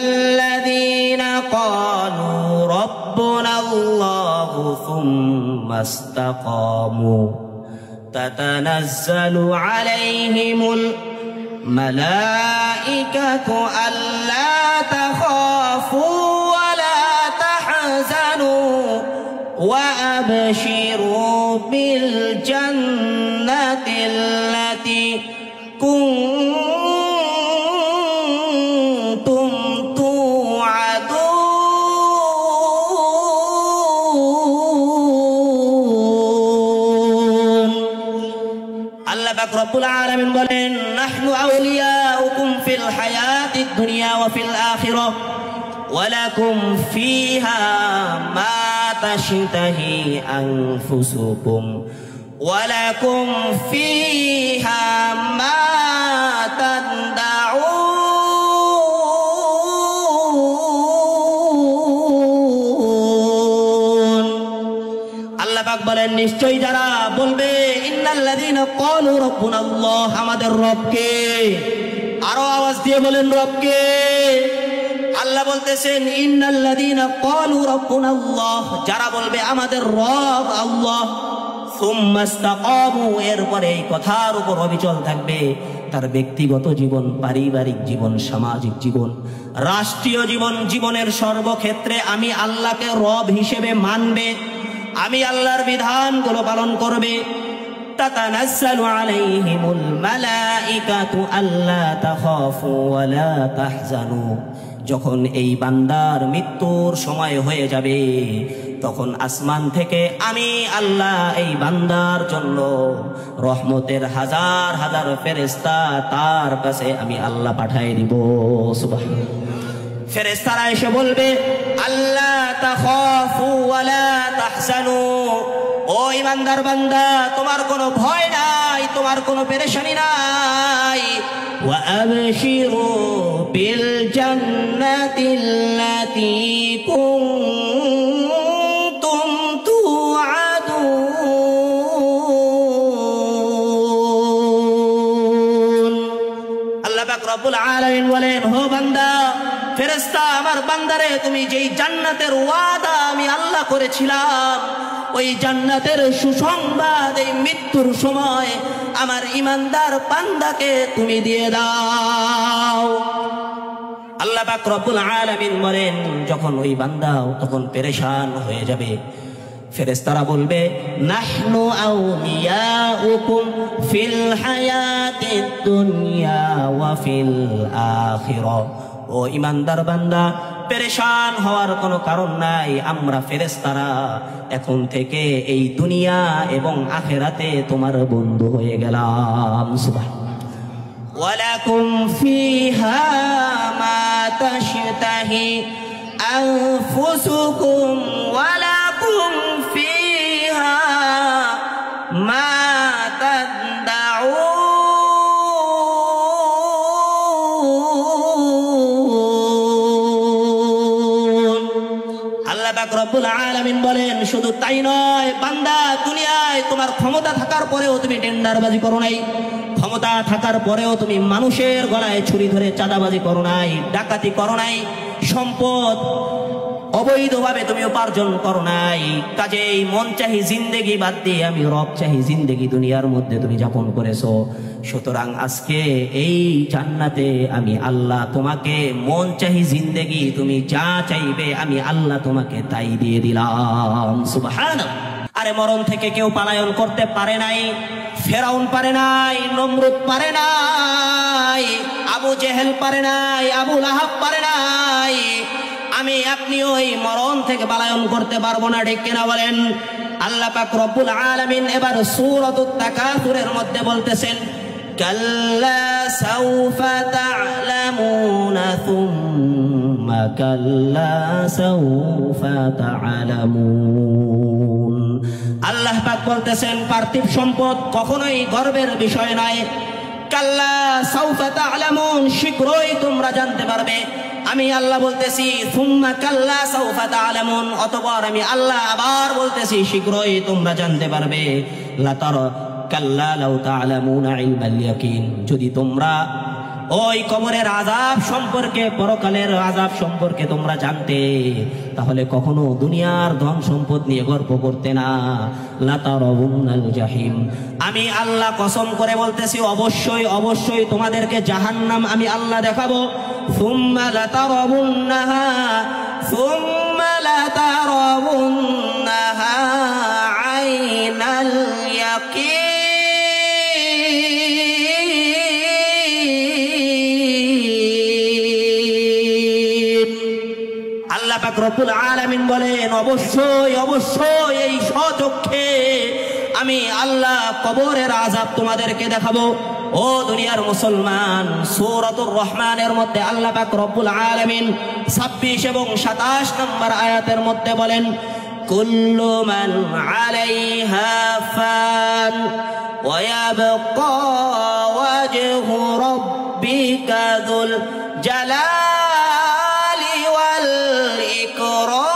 ইন্নাল্লাযীনা ক্বালু রাব্বুনাল্লাহু সুম্মা ইসতাকামু তাতানাজ্জালু আলাইহিমুল মালাইকাতু আল্লা তাখাফু ওয়া লা তাহজানু ওয়া আবশিরু বিল জান্নাতিল্লাতী কুনতুম তুআদুন। আল্লাহ পাক রব্বুল আলামিন বলেন, নাহনু আউলিয়াউকুম ফিল হায়াতিদ দুনিয়া ওয়া ফিল আখিরাহ ওয়া লাকুম ফিহা মা তাশতাহি আনফুসুকুম ওয়া লাকুম ফিহা মা তাদউন। আল্লাহ পাক বলেন, নিশ্চয়ই যারা বলবে ইন্নাল্লাযীনা ক্বালু রাব্বুনাল্লাহ, আমাদের রবকে, আরো আওয়াজ দিয়ে বলেন রবকে। আল্লাহ বলতেছেন ইন্নাল্লাযীনা ক্বালু রাব্বুনাল্লাহ, যারা বলবে আমাদের রব আল্লাহ, সুম্মা ইসতাকামু, এরপরে এই কথার উপর অবিচল থাকবে, তার ব্যক্তিগত জীবন, পারিবারিক জীবন, সামাজিক জীবন, রাষ্ট্রীয় জীবন, জীবনের সর্বক্ষেত্রে আমি আল্লাহকে রব হিসেবে মানবে, আমি আল্লাহর বিধানগুলো পালন করবে। তাতানাজ্জালু আলাইহিমুল মালাইকাতু আল্লা তাখাফু ওয়া লা তাহজানু, যখন এই বান্দার মৃত্যুর সময় হয়ে যাবে, তখন আসমান থেকে আমি আল্লাহ এই বান্দার জন্য রহমতের হাজার হাজার ফেরেশতা তার কাছে আমি আল্লাহ পাঠিয়ে দিব। সুবহানাল্লাহ। ফেরেশতারা এসে বলবে, আল্লাহ তাখাফু ওয়া লা তাহজানু, ও ইমানদার বান্দা, তোমার কোনো ভয় নাই, তোমার কোনো পেরেশানি নাই। ওয়া আবশিরু বিল জান্নাতিল্লাতী কুনতুম তুআদুন। আল্লাহ পাক রব্বুল আলামিন বলেন, হো বান্দা, ফেরেশতা, আমার বান্দারে তুমি যেই জান্নাতের ওয়াদা আমি আল্লাহ করেছিলাম, ওই জান্নাতের সুসংবাদ এই মৃত্যুর সময় আমার ইমানদার বান্দাকে তুমি দিয়ে দাও। আল্লাহ পাক রব্বুল আলামিন বলেন, যখন ওই বান্দা তখন পেরেশান হয়ে যাবে, ফেরেশতারা বলবে, নাহনু আউলিয়াউকুম ফিল হায়াতিদ দুনিয়া ওয়া ফিল আখিরাহ। ও ইমানদার বান্দা, পেরেশান হওয়ার কোনো কারণ নাই, আমরা ফেরেশতারা এখন থেকে এই দুনিয়া এবং আখিরাতে তোমার বন্ধু হয়ে গেলাম। সুবহানাল্লাহ। ওয়ালাকুম ফিহা মা তাশতাহি আনফুসুকুম ওয়ালাকুম ফিহা মা তাদউন। রব্বুল আলামিন বলেন, শুধু তাই নয় বান্দা, দুনিয়ায় তোমার ক্ষমতা থাকার পরেও তুমি টেন্ডারবাজি করো নাই, ক্ষমতা থাকার পরেও তুমি মানুষের গলায় ছুরি ধরে চাঁদাবাজি করো নাই, ডাকাতি করো নাই, সম্পদ অবৈধভাবে তুমি উপার্জন করো নাই। কাজেই মন চাহি জিন্দেগি বাদ দিয়ে আমি রব চাহি জিন্দেগি দুনিয়ার মধ্যে তুমি যাপন করেছো। সুতরাং আজকে এই জান্নাতে আমি আল্লাহ তোমাকে মন চাহি জিন্দেগি তুমি যা চাইবে আমি আল্লাহ তোমাকে তাই দিয়ে দিলাম। সুবহানাল্লাহ। আরে মরণ থেকে কেউ পলায়ন করতে পারে নাই, ফেরাউন পারে নাই, নমরুদ পারে নাই, আবু জেহেল পারে নাই, আবু লাহাব পারে নাই। আমি আপনিও এই মরণ থেকে পলায়ন করতে পারবো না, ঠিক কিনা বলেন? আল্লাহ পাক রব্বুল আলামিন এবার সূরাতুত তাকাসুরের মধ্যে বলতেছেন, কাল্লা সাউফা তা'লামুনা সুম্মা কাল্লা সাউফা তা'লামুন। আল্লাহ পাক বলতেছেন, পার্থিব সম্পদ কখনোই গর্বের বিষয় নয়। কাল্লা সাউফা তা'লামুন, শীঘ্রই তোমরা জানতে পারবে। আমি আল্লাহ বলতেছি সুম্মা কাল্লা সাউফা তা'লামুন, অতঃপর আমি আল্লাহ আবার বলতেছি শীঘ্রই তোমরা জানতে পারবে। লাতার কাল্লা লাউ তা'লামুনা ইলমাল ইয়াকিন, যদি তোমরা ওই কবরের আযাব সম্পর্কে, পরকালের আযাব সম্পর্কে তোমরা জানতে, তাহলে কখনো দুনিয়ার ধন সম্পদ নিয়ে গর্ব করতে না। লাতারাউনাল জাহিম, আমি আল্লাহ কসম করে বলতেছি, অবশ্যই অবশ্যই তোমাদেরকে জাহান্নাম আমি আল্লাহ দেখাবো। সুম্মা লাতারাউন্নাহা, সুম্মা লাতারাউন্নাহা আইনাল ইয়াকিন। আল্লাহ পাক রব্বুল আলামিন বলেন, অবশ্যই অবশ্যই এই স্বচক্ষে আমি আল্লাহ কবরের আযাব তোমাদেরকে দেখাবো। ও দুনিয়ার মুসলমান, সূরাতুর রহমানের মধ্যে আল্লাহ পাক রব্বুল আলামিন 26 এবং 27 নম্বর আয়াতের মধ্যে বলেন, কুল্লু মান আলাইহা ফান ওয়া ইয়াবকা ওয়াজহু রাব্বিকা যুল জালালি ওয়াল ইকরাম।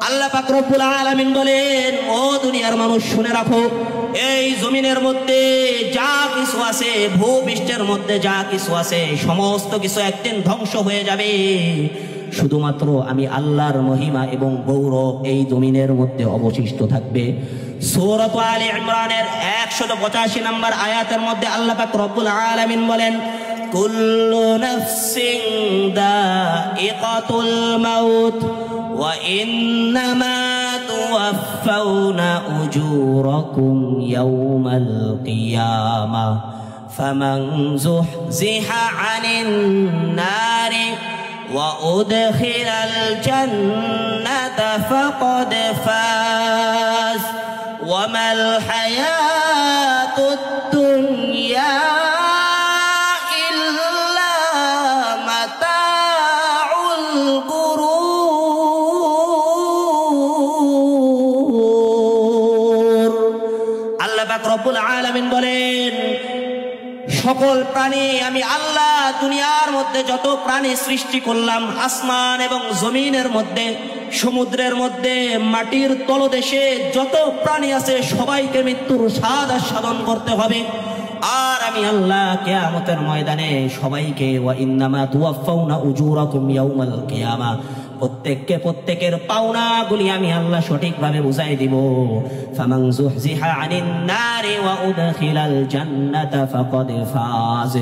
আল্লাহ পাক রব্বুল আলামিন বলেন, ও দুনিয়ার মানুষ শুনে রাখো, এই জমিনের মধ্যে যা কিছু আছে, ভূপৃষ্ঠের মধ্যে যা কিছু আছে, সমস্ত কিছু একদিন ধ্বংস হয়ে যাবে। শুধুমাত্র আমি আল্লাহর মহিমা এবং গৌরব এই জমিনের মধ্যে অবশিষ্ট থাকবে। সূরা আলে ইমরানের 185 নম্বর আয়াতের মধ্যে আল্লাহ পাক রব্বুল আলামিন বলেন, কুল্লু নাফসিন দাইকাতুল মাউত ওয়া ইন্নামা তুওয়াফাউনা উজুরাকুম ইয়াওমাল কিয়ামাহ ফামান যুহজিহা আনিন নারি ওয়া উদখিলাল জান্নাতা ফাকাদ ফাজ ওয়া মাল হায়াতুদ দুনিয়া ইল্লা মাতাউল গুরুর। আল্লাহ পাক রব্বুল আলামিন বলেন, সকল প্রাণী আমি আল্লাহ দুনিয়ার মধ্যে যত প্রাণী সৃষ্টি করলাম, আসমান এবং জমিনের মধ্যে, সমুদ্রের মধ্যে, মাটির তলদেশে যত প্রাণী আছে, সবাইকে মৃত্যুর স্বাদ আস্বাদন করতে হবে। আর আমি আল্লাহ কিয়ামতের ময়দানে সবাইকে ওয়া ইন্নামা তুওয়াফাউনা উজুরাকুম ইয়াউমাল কিয়ামা, প্রত্যেককে প্রত্যেকের পাওনাগুলি আমি আল্লাহ সঠিকভাবে বুঝাই দিব। ফামান যুহজিহা আনিন নারি ওয়া উদখিলাল জান্নাতা ফাকাদ ফাজ।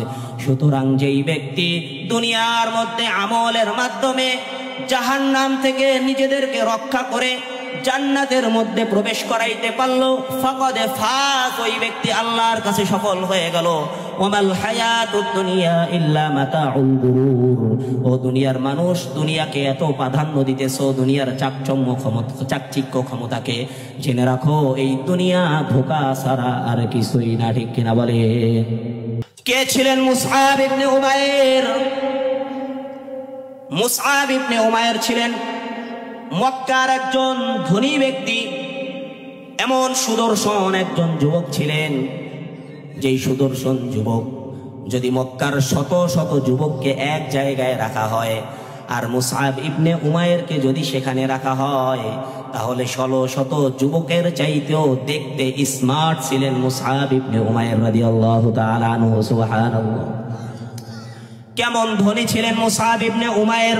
সুতরাং যেই ব্যক্তি দুনিয়ার মধ্যে আমলের মাধ্যমে জাহান্নাম থেকে নিজেদেরকে রক্ষা করে জান্নাতের মধ্যে প্রবেশ করাইতে পারলো, ফাকাদ ফাজ, ওই ব্যক্তি আল্লাহর কাছে সফল হয়ে গেল। ওয়ামাল হায়াতুদ দুনিয়া ইল্লা মাতাউল গুরুর। ও দুনিয়ার মানুষ, দুনিয়াকে এত প্রাধান্য দিতেছো, দুনিয়ার চাকচিক্য ক্ষমতাকে, জেনে রাখো এই দুনিয়া ধোঁকা ছাড়া আর কিছুই না। ঠিক কিনা বলে? কে ছিলেন মুসআব ইবনে উমাইর? মুসআব ইবনে উমাইর ছিলেন মক্কার একজন ধনী ব্যক্তি। এমন সুদর্শন একজন যুবক ছিলেন, যেই সুদর্শন যুবক যদি মক্কার শত শত যুবককে এক জায়গায় রাখা হয়, আর মুসআব ইবনে উমাইরকে যদি সেখানে রাখা হয়, তাহলে 1600 যুবকের চাইতেও দেখতে স্মার্ট ছিলেন মুসআব ইবনে উমাইর রাদিয়াল্লাহু তাআলা আনহু। সুবহানাল্লাহ, কেমন ধনী ছিলেন মুসআব ইবনে উমাইর!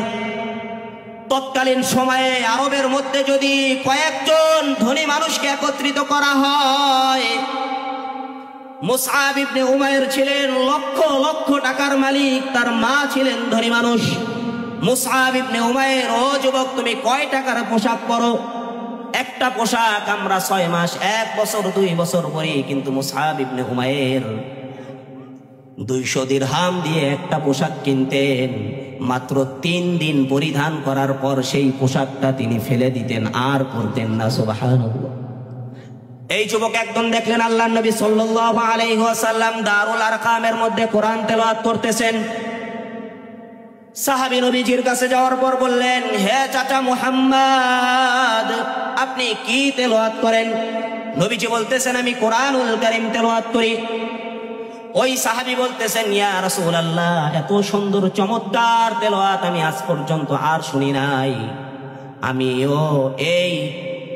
তৎকালীন সময়ে আরবের মধ্যে যদি কয়েকজন ধনী মানুষকে একত্রিত করা হয়, মুসআব ইবনে উমাইর ছিলেন লক্ষ লক্ষ টাকার মালিক, তার মা ছিলেন ধনী মানুষ। মুসআব ইবনে উমাইর, ও যুবক, তুমি কয় টাকার পোশাক পরো? একটা পোশাক আমরা 6 মাস, 1 বছর, 2 বছর পরি। কিন্তু মুসআব ইবনে উমাইর 200 দিরহাম দিয়ে একটা পোশাক কিনতেন। মাত্র 3 দিন পরিধান করার পর সেই পোশাকটা তিনি ফেলে দিতেন, আর পরতেন না। সুবহানাল্লাহ। এই যুবক একদম দেখলেন আল্লাহর নবী সাল্লাল্লাহু আলাইহি ওয়াসাল্লাম দারুল আরকামের মধ্যে কোরআন তেলাওয়াত করতেছেন। সাহাবী নবীজির কাছে যাওয়ার পর বললেন, হে চাচা মুহাম্মদ, আপনি কি তেলাওয়াত করেন? নবীজি বলতেছেন, আমি কোরআনুল কারীম তেলাওয়াত করি। ওই সাহাবী বলতেছেন, ইয়া রাসূলুল্লাহ, এত সুন্দর চমৎকার তেলাওয়াত আমি আজ পর্যন্ত আর শুনি নাই। আমিও এই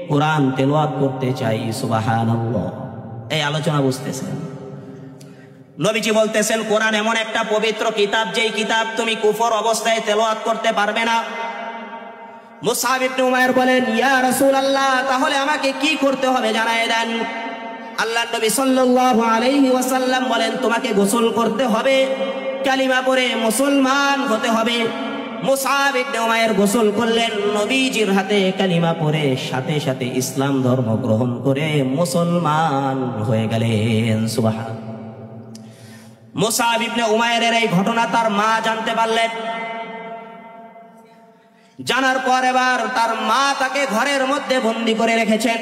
কোরআন তেলাওয়াত করতে চাই। সুবহানাল্লাহ। এই আলোচনা বুঝতেছেন? নবীজি বলতেছেন কোরআন এমন একটা পবিত্র কিতাব, যেই কিতাব তুমি কুফর অবস্থায় তেলাওয়াত করতে পারবে না। মুসআব ইবনে উমাইর বলেন, ইয়া রাসূলুল্লাহ, তাহলে আমাকে কি করতে হবে জানায় দেন। আল্লাহর নবী সাল্লাল্লাহু আলাইহি ওয়াসাল্লাম বলেন, তোমাকে গোসল করতে হবে, কালিমা পড়ে মুসলমান হতে হবে। মুসআব ইবনে উমাইর গোসল করলেন, নবীজির হাতে কালিমা পড়ে সাথে সাথে ইসলাম ধর্ম গ্রহণ করে মুসলমান হয়ে গেলেন। সুবহানাল্লাহ। মুসআব ইবনে উমাইরের এই ঘটনা তার মা জানতে পারলেন। জানার পর এবার তার মা তাকে ঘরের মধ্যে বন্দী করে রেখেছেন।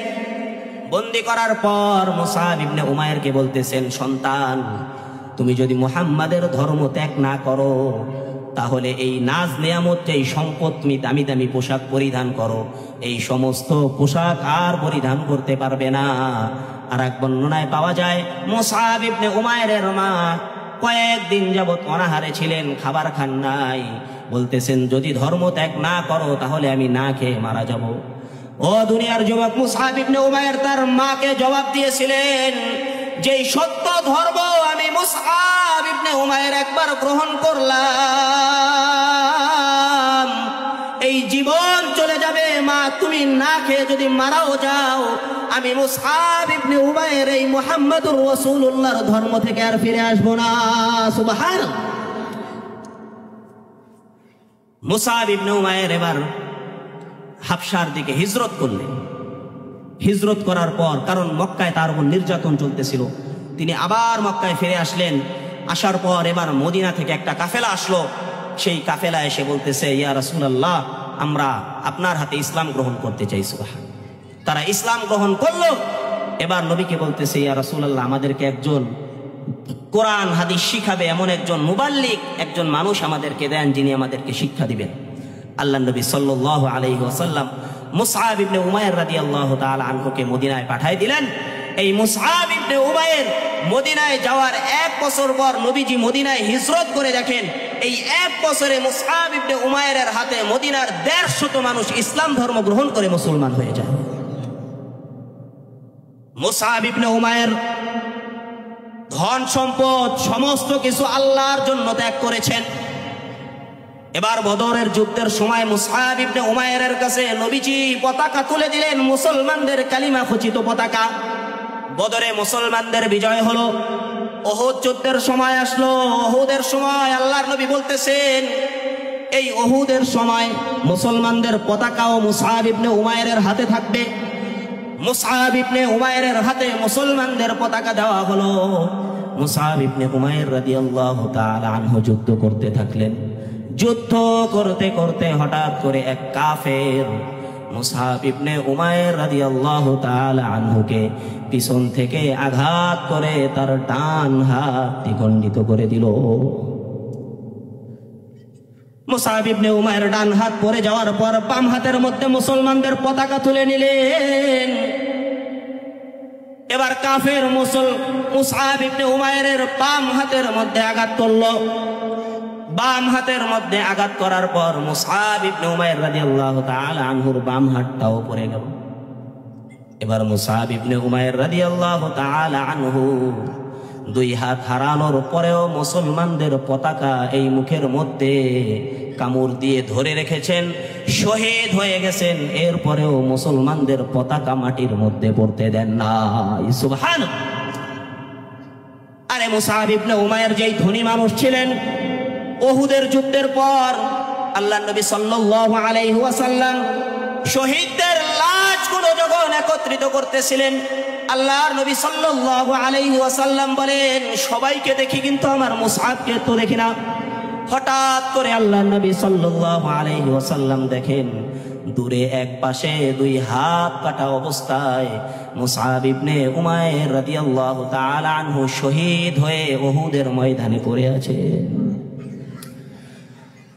বন্দী করার পর মুসআব ইবনে উমাইরকে বলতেছেন, সন্তান, তুমি যদি মুহাম্মাদের ধর্ম ত্যাগ না করো তাহলে এই নাজ নিয়ামত, এই সম্পদ, তুমি দামি দামি পোশাক পরিধান করো, এই সমস্ত পোশাক আর পরিধান করতে পারবে না। আর এক বর্ণনায় পাওয়া যায় মুসআব ইবনে উমাইরের মা কয়েকদিন যাবত অনাহারে ছিলেন, খাবার খান নাই। বলতেছেন, যদি ধর্ম ত্যাগ না করো তাহলে আমি না খেয়ে মারা যাব। ও দুনিয়ার যুবক, মুসআব ইবনে উমাইর তার মাকে জবাব দিয়েছিলেন, যেই সত্য ধর্ম আমি মুসআব ইবনে উমাইর একবার গ্রহণ করলাম, এই জীবন চলে যাবে মা, তুমি না খেয়ে যদি মারাও যাও, আমি মুসআব ইবনে উমাইর এই মুহাম্মদুর রাসূলুল্লাহর ধর্ম থেকে আর ফিরে আসবো না। সুবহানাল্লাহ। মুসআব ইবনে উমাইর এবার হাবশার দিকে হিজরত করলেন। হিজরত করার পর, কারণ মক্কায় তার উপর নির্যাতন চলতেছিল, তিনি আবার মক্কায় ফিরে আসলেন। আসার পর এবার মদিনা থেকে একটা কাফেলা আসলো। সেই কাফেলা এসে বলতেছে, ইয়া রাসূলুল্লাহ, আমরা আপনার হাতে ইসলাম গ্রহণ করতে চাই। সুবহানাল্লাহ। তারা ইসলাম গ্রহণ করলো। এবার নবীকে বলতেছে, ইয়া রাসূলুল্লাহ, আমাদেরকে একজন কোরআন হাদিস শিখাবে এমন একজন মুবাল্লিগ, একজন মানুষ আমাদেরকে দেন, যিনি আমাদেরকে শিক্ষা দিবেন। আল্লাহ নবী সাল্লাল্লাহু আলাইহি ওয়াসাল্লাম মুসআব ইবনে উমাইর রাদিয়াল্লাহু তাআলা আনহুকে মদিনায় পাঠিয়ে দিলেন। এই মুসআব ইবনে উমাইর মদিনায় যাওয়ার 1 বছর পর নবীজি মদিনায় হিজরত করে দেখেন, এই 1 বছরে মুসআব ইবনে উমাইরের হাতে মদিনার 150 মানুষ ইসলাম ধর্ম গ্রহণ করে মুসলমান হয়ে যায়। মুসআব ইবনে উমাইর ধন সম্পদ সমস্ত কিছু আল্লাহর জন্য ত্যাগ করেছেন। এবার বদরের যুদ্ধের সময় মুসআব ইবনে উমাইরের কাছে নবীজি পতাকা তুলে দিলেন, মুসলমানদের কালিমা খচিত পতাকা। বদরে মুসলমানদের বিজয় হলো। উহুদ যুদ্ধের সময় আসলো। উহুদের সময় আল্লাহর নবী বলতেছেন, এই উহুদের সময় মুসলমানদের পতাকাও মুসআব ইবনে উমাইরের হাতে থাকবে। মুসআব ইবনে উমাইরের হাতে মুসলমানদের পতাকা দেওয়া হলো। মুসআব ইবনে উমাইর রাদিয়াল্লাহু তাআলা আনহু যুদ্ধ করতে থাকলেন। যুদ্ধ করতে করতে হঠাৎ করে এক কাফের মুসআব ইবনে উমাইর রাদিয়াল্লাহু তাআলা আনহুকে পিছন থেকে আঘাত করে তার ডান হাত দ্বিখণ্ডিত করে দিল। মুসআব ইবনে উমাইর ডান হাত পড়ে যাওয়ার পর বাম হাতের মধ্যে মুসলমানদের পতাকা তুলে নিলেন। এবার কাফের মুসআব ইবনে উমাইরের বাম হাতের মধ্যে আঘাত করলো। বাম হাতের মধ্যে আঘাত করার পর মুসআব ইবনে উমাইর রাদিয়াল্লাহু তাআলা আনহুর বাম হাতটাও পড়ে গেল। এবার মুসআব ইবনে উমাইর রাদিয়াল্লাহু তাআলা আনহু 2 হাত হারানোর পরেও মুসলমানদের পতাকা এই মুখের মধ্যে কামড় দিয়ে ধরে রেখেছেন, শহীদ হয়ে গেছেন। এরপরেও মুসলমানদের পতাকা মাটির মধ্যে পড়তে দেন না। সুবহানাল্লাহ। আরে মুসআব ইবনে উমাইর যেই ধনী মানুষ ছিলেন, উহুদের যুদ্ধের পর আল্লাহর নবী সাল্লাল্লাহু আলাইহি ওয়াসাল্লাম শহীদদের লাশগুলো যখন একত্রিত করতেছিলেন, আল্লাহর নবী সাল্লাল্লাহু আলাইহি ওয়াসাল্লাম বলেন, সবাইকে দেখি কিন্তু আমার মুসআবকে তো দেখি না। হঠাৎ করে আল্লাহর নবী সাল্লাল্লাহু আলাইহি ওয়াসাল্লাম দেখেন দূরে এক পাশে 2 হাত কাটা অবস্থায় মুসআব ইবনে উমাইর রাদিয়াল্লাহু তাআলা আনহু শহীদ হয়ে উহুদের ময়দানে পড়ে আছে।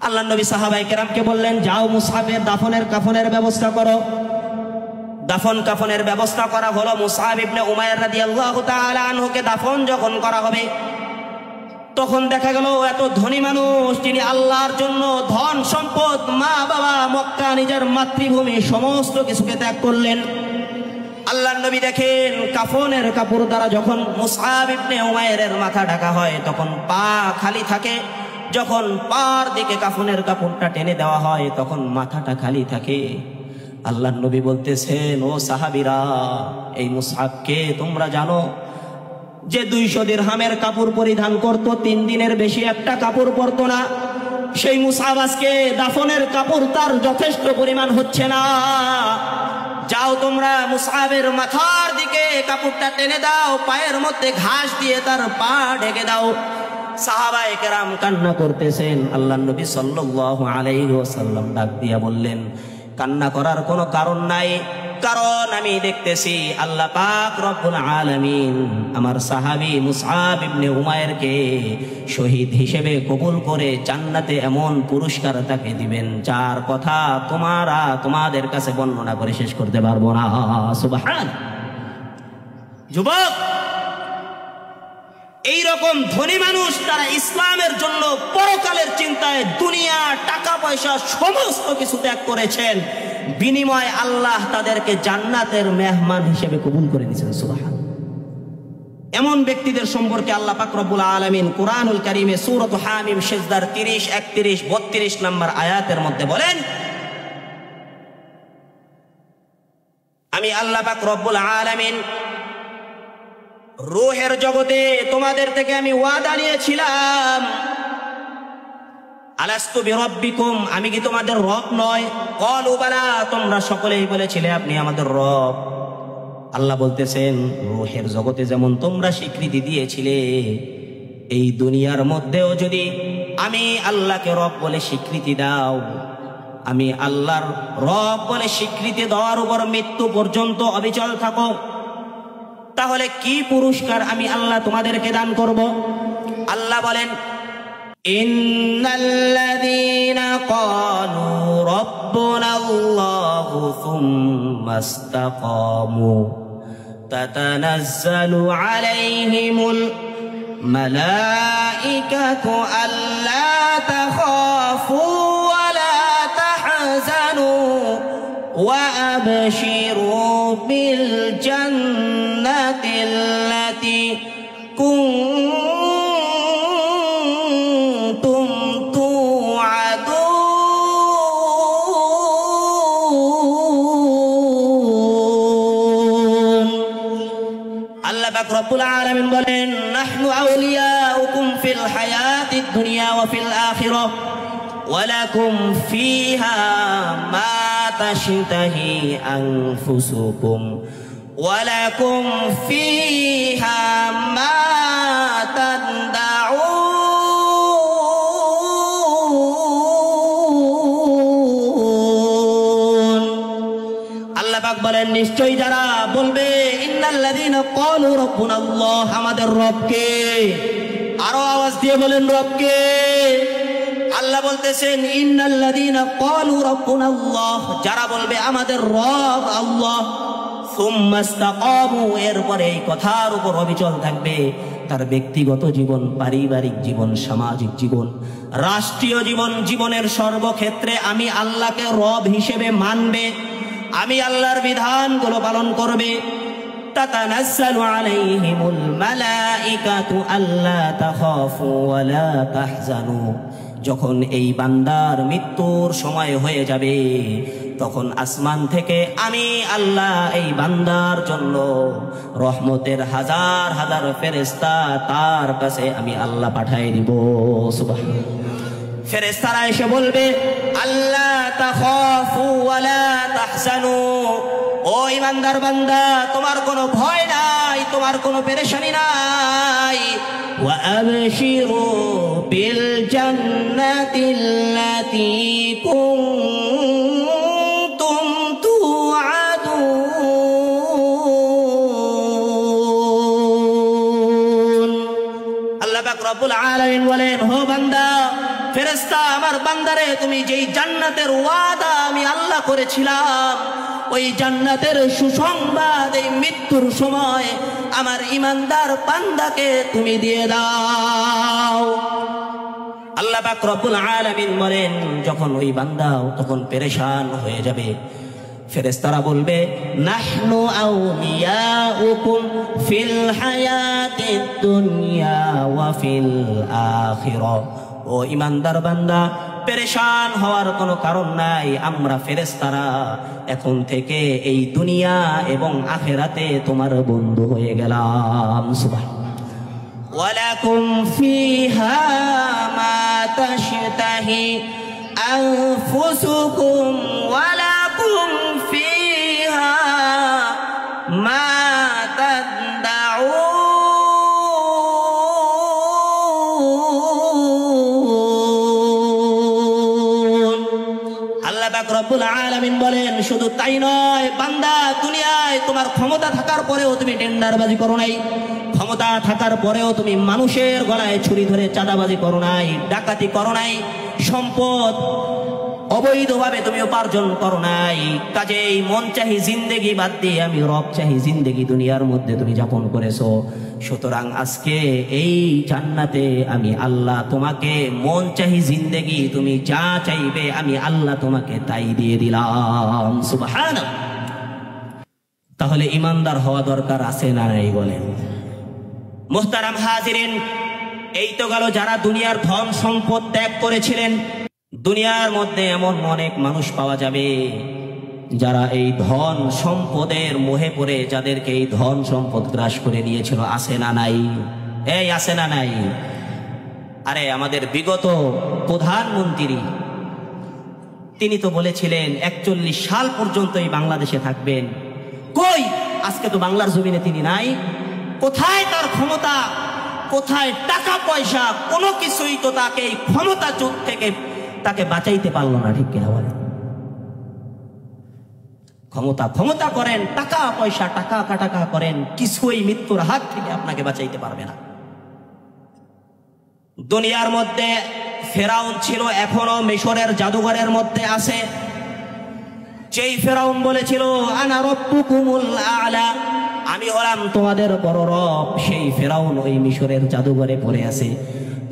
আল্লাহর নবী সাহাবায়ে কেরামকে বললেন, যাও মুসআবের দাফনের কাফনের ব্যবস্থা করো। দাফন কাফনের ব্যবস্থা করা হলো। মুসআব ইবনে উমাইর রাদিয়াল্লাহু তাআলা আনহুকে দাফন যখন করা হবে, তখন দেখা গেল এত ধনী মানুষ, যিনি আল্লাহর জন্য ধন সম্পদ, মা বাবা, মক্কা, নিজের মাতৃভূমি সমস্ত কিছুকে ত্যাগ করলেন। আল্লাহর নবী দেখেন কাফনের কাপড় দ্বারা যখন মুসআব ইবনে উমাইরের মাথা ঢাকা হয় তখন পা খালি থাকে, যখন পার দিকে কাফনের কাপড়টা টেনে দেওয়া হয় তখন মাথাটা খালি থাকে। আল্লাহর নবী বলতেছেন, ও সাহাবীরা, এই মুসআবকে তোমরা জানো যে 200 দিরহামের কাপড় পরিধান করত, 3 দিনের বেশি একটা কাপড় পরতো না। সেই মুসআব আজকে দাফনের কাপড় তার যথেষ্ট পরিমাণ হচ্ছে না। যাও তোমরা মুসআবের মাথার দিকে কাপড়টা টেনে দাও, পায়ের মধ্যে ঘাস দিয়ে তার পা ঢেকে দাও। সাহাবায়ে কেরাম কান্না করতেছেন। আল্লাহর নবী সাল্লাল্লাহু আলাইহি ওয়াসাল্লাম ডাক দিয়া বললেন, কান্না করার কোনো কারণ নাই, কারণ আমি দেখতেছি আল্লাহ পাক রব্বুল আলামিন আমার সাহাবী মুসআব ইবনে উমাইরকে শহীদ হিসেবে কবুল করে জান্নাতে এমন পুরস্কার তাকে দিবেন যার কথা তোমাদের কাছে বর্ণনা করে শেষ করতে পারবো না। সুবহান। যুবক, এইরকম ধনী মানুষ তারা ইসলামের জন্য পরকালের চিন্তায় দুনিয়া টাকা পয়সা সমস্ত কিছু ত্যাগ করেছেন, বিনিময়ে আল্লাহ তাদেরকে জান্নাতের মেহমান হিসেবে কবুল করে নিয়েছেন। সুবহান। এমন ব্যক্তিদের সম্পর্কে আল্লাহ পাক রব্বুল আলামিন কুরআনুল কারীমে সূরাত হামিম সিজদার 30, 31, 32 নম্বর আয়াতের মধ্যে বলেন, আমি আল্লাহ পাক রব্বুল আলামিন রূহের জগতে তোমাদের থেকে আমি ওয়াদা নিয়েছিলাম, আলাস্তু বিরাব্বিকুম, আমি কি তোমাদের রব নয়? ক্বালু বালা, তোমরা সকলেই বলেছিলে আপনি আমাদের রব। আল্লাহ বলতেছেন, রূহের জগতে যেমন তোমরা স্বীকৃতি দিয়েছিলে, এই দুনিয়ার মধ্যেও যদি আমি আল্লাহকে রব বলে স্বীকৃতি দাও, আমি আল্লাহর রব বলে স্বীকৃতি দেওয়ার উপর মৃত্যু পর্যন্ত অবিচল থাকো, তাহলে কি পুরস্কার আমি আল্লাহ তোমাদেরকে দান করব? আল্লাহ বলেন, ইন্নাল্লাযীনা ক্বালু রাব্বুনাল্লাহু সুম্মা ইসতাকামু তাতানাজ্জালু আলাইহিমুল মালাঈকাতু আল্লা তাখাফু ওয়া লা তাহজানু ওয়া আবশিরু বিল জান্নাতিল্লাতী কুনতুম তুআদুন। আল্লাহ পাক রব্বুল আলামিন বলেন, নাহনু আউলিয়াউকুম ফিল হায়াতিদ দুনিয়া ওয়া ফিল আখিরাহ ওয়া লাকুম ফিহা মা তাশতাহি আনফুসুকুম ওয়া লাকুম ফিহা মা তাদউন। আল্লাহ পাক বলেন, নিশ্চয়ই যারা বলবে ইন্নাল্লাযীনা ক্বালু রাব্বুনাল্লাহ, আমাদের রবকে, আরো আওয়াজ দিয়ে বলেন রবকে। আল্লাহ বলতেছেন, ইন্নাল্লাযীনা ক্বালু রাব্বুনাল্লাহ, যারা বলবে আমাদের রব আল্লাহ, সুম্মা ইসতাকামু, এরপরে এই কথার উপর অবিচল থাকবে, তার ব্যক্তিগত জীবন, পারিবারিক জীবন, সামাজিক জীবন, রাষ্ট্রীয় জীবন, জীবনের সর্বক্ষেত্রে আমি আল্লাহকে রব হিসেবে মানবে, আমি আল্লাহর বিধানগুলো পালন করবে। তাতানাজ্জালু আলাইহিমুল মালাঈকাতু আল্লা তাখাফু ওয়া লা তাহজানু, যখন এই বান্দার মৃত্যুর সময় হয়ে যাবে তখন আসমান থেকে আমি আল্লাহ এই বান্দার জন্য রহমতের হাজার হাজার ফেরেশতা তার কাছে আমি আল্লাহ পাঠিয়ে দিব। সুবহানাল্লাহ। ফেরেশতারা এসে বলবে, আল্লাহ তাখাফু ওয়া লা তাহজানু, ও ইমানদার বান্দা, তোমার কোনো ভয় নাই, তোমার কোনো পেরেশানি নাই। ওয়া আবশিরু বিল জান্নাতিল্লাতী কুনতুম তুআদুন। আল্লাহ পাক রব্বুল আলামিন বলেন, হো বান্দা, ফেরেশতা আমার বান্দারে, তুমি যেই জান্নাতের ওয়াদা আমি আল্লাহ করেছিলাম, ওই জান্নাতের সুসংবাদ এই মৃত্যুর সময় আমার ইমানদার বান্দাকে তুমি দিয়ে দাও। আল্লাহ পাক রব্বুল আলামিন বলেন, যখন ওই বান্দাও তখন পেরেশান হয়ে যাবে, ফেরেশতারা বলবে নাহনু আউলিয়াউকুম ফিল হায়াতিদ দুনিয়া ওয়া ফিল আখিরাহ। ও ঈমানদার বান্দা, পেরেশান হওয়ার কোনো কারণ নাই। আমরা ফেরেশতারা এখন থেকে এই দুনিয়া এবং আখিরাতে তোমার বন্ধু হয়ে গেলাম। সুবহান। ওয়ালাকুম ফিহা মা তাশতাহি আনফুসুকুম ওয়ালাকুম ফিহা মা তাদউন। আল্লাহ পাক রব্বুল আলামিন বলেন, শুধু তাই নয় বান্দা, দুনিয়ায় তোমার ক্ষমতা থাকার পরেও তুমি টেন্ডারবাজি করো নাই, ক্ষমতা থাকার পরেও তুমি মানুষের গলায় ছুরি ধরে চাঁদাবাজি করো নাই, ডাকাতি করো নাই, সম্পদ অবৈধভাবে তুমি উপার্জন করো নাই। কাজেই মন চাহি জিন্দেগি বাদ দিয়ে আমি রব চাহি জিন্দেগি দুনিয়ার মধ্যে তুমি যাপন করেছো। সুতরাং আজকে এই জান্নাতে আমি আল্লাহ তোমাকে মন চাহি জিন্দেগি তুমি যা চাইবে আমি আল্লাহ তোমাকে তাই দিয়ে দিলাম। সুবহানাল্লাহ। তাহলে ইমানদার হওয়া দরকার আছে না নাই বলেন? মুহতারাম হাজিরিন, এই তো গেল যারা দুনিয়ার ধন সম্পদ ত্যাগ করেছিলেন। দুনিয়ার মধ্যে এমন অনেক মানুষ পাওয়া যাবে যারা এই ধন সম্পদের মোহে পড়ে, যাদেরকে এই ধন সম্পদ গ্রাস করে নিয়েছিল। আছে না নাই? এই আছে না নাই? আরে আমাদের বিগত প্রধানমন্ত্রী তিনি তো বলেছিলেন 41 সাল পর্যন্ত এই বাংলাদেশে থাকবেন। কই আজকে তো বাংলার জমিনে তিনি নাই। কোথায় তার ক্ষমতা, কোথায় টাকা পয়সা? কোনো কিছুই তো তাকে এই ক্ষমতা যুগ থেকে তাকে বাঁচাইতে পারলো না। ঠিক কিনা বলেন? ক্ষমতা ক্ষমতা করেন, টাকা পয়সা টাকা কাটাকা করেন, কিছুই মৃত্যুর হাত থেকে আপনাকে বাঁচাইতে পারবে না। দুনিয়ার মধ্যে ফেরাউন ছিল, এখনো মিশরের জাদুঘরের মধ্যে আছে। যেই ফেরাউন বলেছিল আনা রব্বুকুমুল আ'লা, আমি হলাম তোমাদের বড় রব, সেই ফেরাউন ওই মিশরের জাদুঘরে পড়ে আছে।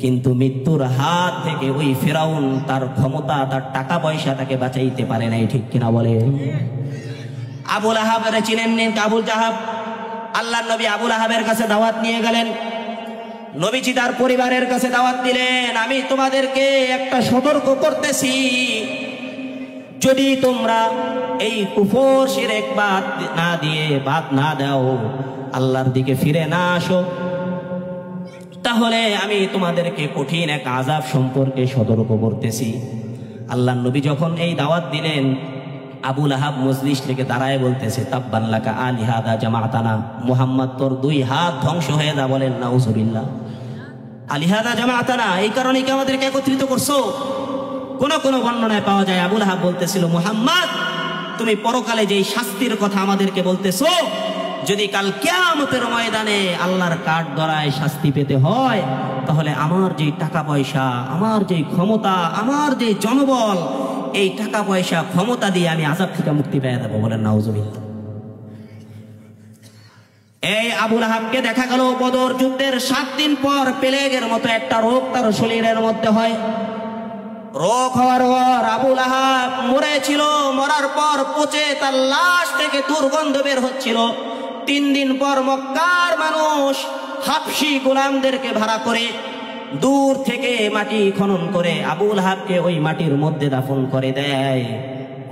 কিন্তু মৃত্যুর হাত থেকে ওই ফেরাউন তার ক্ষমতা, তার টাকা পয়সা তাকে বাঁচাইতে পারে নাই। ঠিক কিনা বলে? আবু লাহাবের চিনেন নেন? আবুল জাহাব, আল্লাহর নবী আবু লাহাবের কাছে দাওয়াত নিয়ে গেলেন। নবীজি তার পরিবারের কাছে দাওয়াত দিলেন, আমি তোমাদেরকে একটা সতর্ক করতেছি, যদি তোমরা এই কুফর শিরক বাদ না দিয়ে, বাদ না দাও, আল্লাহর দিকে ফিরে না আসো, তাহলে আমি তোমাদেরকে কঠিন এক আযাব সম্পর্কে সতর্ক করতেছি। আল্লাহর নবী যখন এই দাওয়াত দিলেন, আবু লাহাব মজলিস থেকে দাঁড়ায় বলতেছে তাব্বান লাকা আলিহাদা জামাতানা, মুহাম্মদ তোর 2 হাত ধ্বংস হয়ে যা। বলেন নাউজুবিল্লাহ। আলিহাদা জামাতানা, এই কারণে কি আমাদেরকে একত্রিত করছো? কোন কোন বর্ণনায় পাওয়া যায় আবু লাহাব বলতেছিল, মুহাম্মদ তুমি পরকালে যেই শাস্তির কথা আমাদেরকে বলতেছো, যদি কাল কিয়ামতের ময়দানে আল্লাহর কাঠগড়ায় শাস্তি পেতে হয়, তাহলে আমার যেই টাকা পয়সা, আমার যেই ক্ষমতা, আমার যেই জনবল, এই টাকা পয়সা ক্ষমতা দিয়ে আমি আযাব থেকে মুক্তি পেয়ে দেবো। বলেন নাউজুবিল্লাহ। এই আবু লাহাবকে দেখা গেল বদর যুদ্ধের 7 দিন পর প্লেগের মতো একটা রোগ তার শরীরের মধ্যে হয়। রোগ হওয়ার পর আবু লাহাব মরেছিল, মরার পর পচে তার লাশ থেকে দুর্গন্ধ বের হচ্ছিল। 3 দিন পর মক্কার মানুষ হাবশী গোলামদেরকে ভাড়া করে দূর থেকে মাটি খনন করে আবু লাহাবকে ওই মাটির মধ্যে দাফন করে দেয়।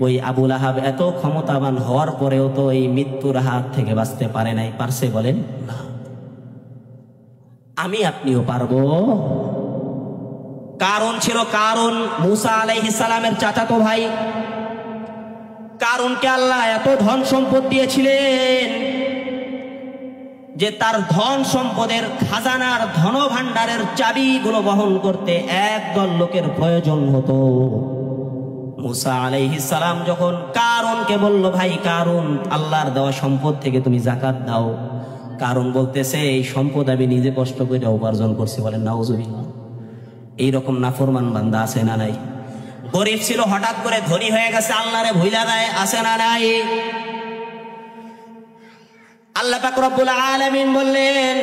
ওই আবু লাহাব এত ক্ষমতাবান হওয়ার পরেও তো এই মৃত্যুর হাত থেকে বাঁচতে পারে নাই। পারছে? বলেন না। আমি আপনিও পারবো? কারণ ছিল, কারণ মুসা আলাইহিস সালামের চাচাতো ভাই। কারণকে আল্লাহ এত ধন সম্পদ দিয়েছিলেন যে তার ধন সম্পদের খাজানার ধন ভাণ্ডারের চাবিগুলো বহন করতে একদল লোকের প্রয়োজন হতো। মুসা আলাইহিস সালাম যখন কারণকে বলল, ভাই কারণ, আল্লাহর দেওয়া সম্পদ থেকে তুমি যাকাত দাও, কারণ বলতেছে এই সম্পদ আমি নিজে কষ্ট করে উপার্জন করছি। বলেন নাউজুবিল্লাহ। এইরকম নাফরমান বান্দা আছে না নাই? গরিব ছিল, হঠাৎ করে ধনী হয়ে গেছে, আল্লাহরে ভুইলা দেয়। আছে না নাই? আল্লাহ পাক রব্বুল আলামিন বললেন,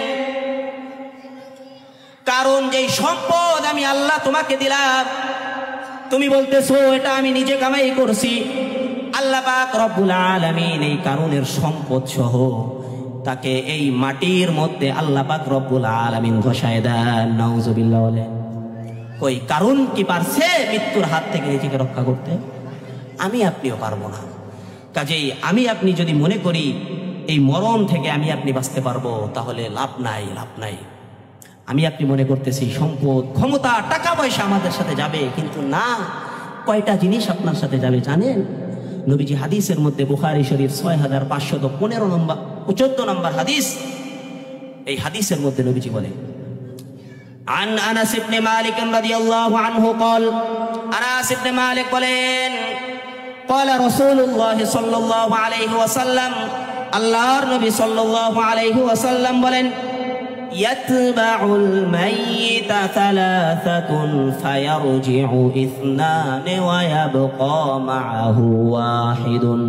কারণ যেই সম্পদ আমি আল্লাহ তোমাকে দিলাম, তুমি বলতেছো এটা আমি নিজে কামাই করছি, আল্লাহ পাক রব্বুল আলামিন এই কারুনের সম্পদ সহ তাকে এই মাটির মধ্যে আল্লাহ পাক রব্বুল আলামিন ধসায় দেন। নাউজুবিল্লাহ বলে। কই কারুন কি পারছে মৃত্যুর হাত থেকে নিজেকে রক্ষা করতে? আমি আপনিও পারবো না। কাজেই আমি আপনি যদি মনে করি এই মরণ থেকে আমি আপনি বাঁচতে পারবো, তাহলে লাভ নাই, লাভ নাই। আমি আপনি মনে করতেছি সম্পদ, ক্ষমতা, টাকা পয়সা আমাদের সাথে যাবে, কিন্তু না। কয়টা জিনিস আপনার সাথে যাবে জানেন? নবীজি হাদিসের মধ্যে, বুখারী শরীফ 6515 নম্বর 14 নম্বর হাদিস, এই হাদিসের মধ্যে নবীজি বলেন, عن أنس بن مالك رضي الله عنه قال, أنس بن مالك বলেন, قال رسول الله صلى الله عليه وسلم, আল্লাহর নবী সাল্লাল্লাহু আলাইহি ওয়াসাল্লাম বলেন, ইয়াতবাউল মাইয়িতা সালাসাতুন ফায়ারজিউ ইসনান ওয়া ইয়াবকা মাআহু ওয়াহিদুন।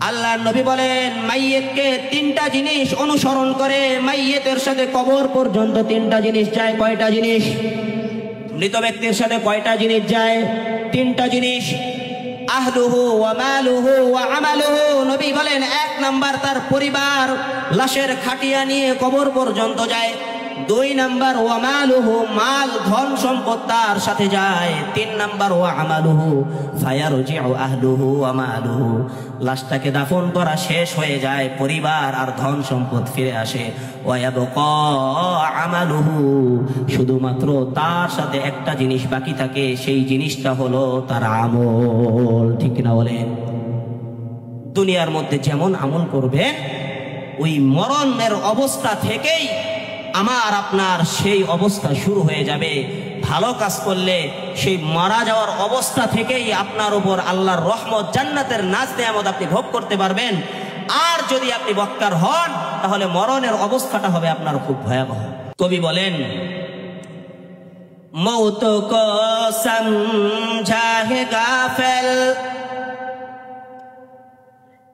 আল্লাহর নবী বলেন, মাইয়িতকে তিনটা জিনিস অনুসরণ করে। মাইয়িতের সাথে কবর পর্যন্ত তিনটা জিনিস যায়। কয়টা জিনিস? মৃত ব্যক্তির সাথে কয়টা জিনিস যায়? তিনটা জিনিস। আহলুহু ওয়া মালুহু ওয়া আমালুহু। নবী বলেন, এক নাম্বার তার পরিবার, লাশের খাটিয়া নিয়ে কবর পর্যন্ত যায়। 2 নাম্বার ওয়া মালুহু, মাল ধন সম্পদ তার সাথে যায়। 3 নাম্বার ওয়া আমালুহু ফায়ারজিউ আহলুহু ওয়া মালুহু, লাশটাকে দাফন করা শেষ হয়ে যায়, পরিবার আর ধন সম্পদ ফিরে আসে। ওয়া ইয়াবকা আমালুহু, শুধুমাত্র তার সাথে একটা জিনিস বাকি থাকে, সেই জিনিসটা হলো তার আমল। ঠিক না বলেন? দুনিয়ার মধ্যে যেমন আমল করবে, ওই মরণের অবস্থা থেকেই আমার আপনার সেই অবস্থা শুরু হয়ে যাবে। ভালো কাজ করলে সেই মারা যাওয়ার অবস্থা থেকেই আপনার উপর আল্লাহর রহমত, জান্নাতের নাজ নেয়ামত আপনি ভোগ করতে পারবেন। আর যদি আপনি বক্কার হন, তাহলে মরণের অবস্থাটা হবে আপনার খুব ভয়াবহ। কবি বলেন, মৌত কো সমঝা হে গাফিল,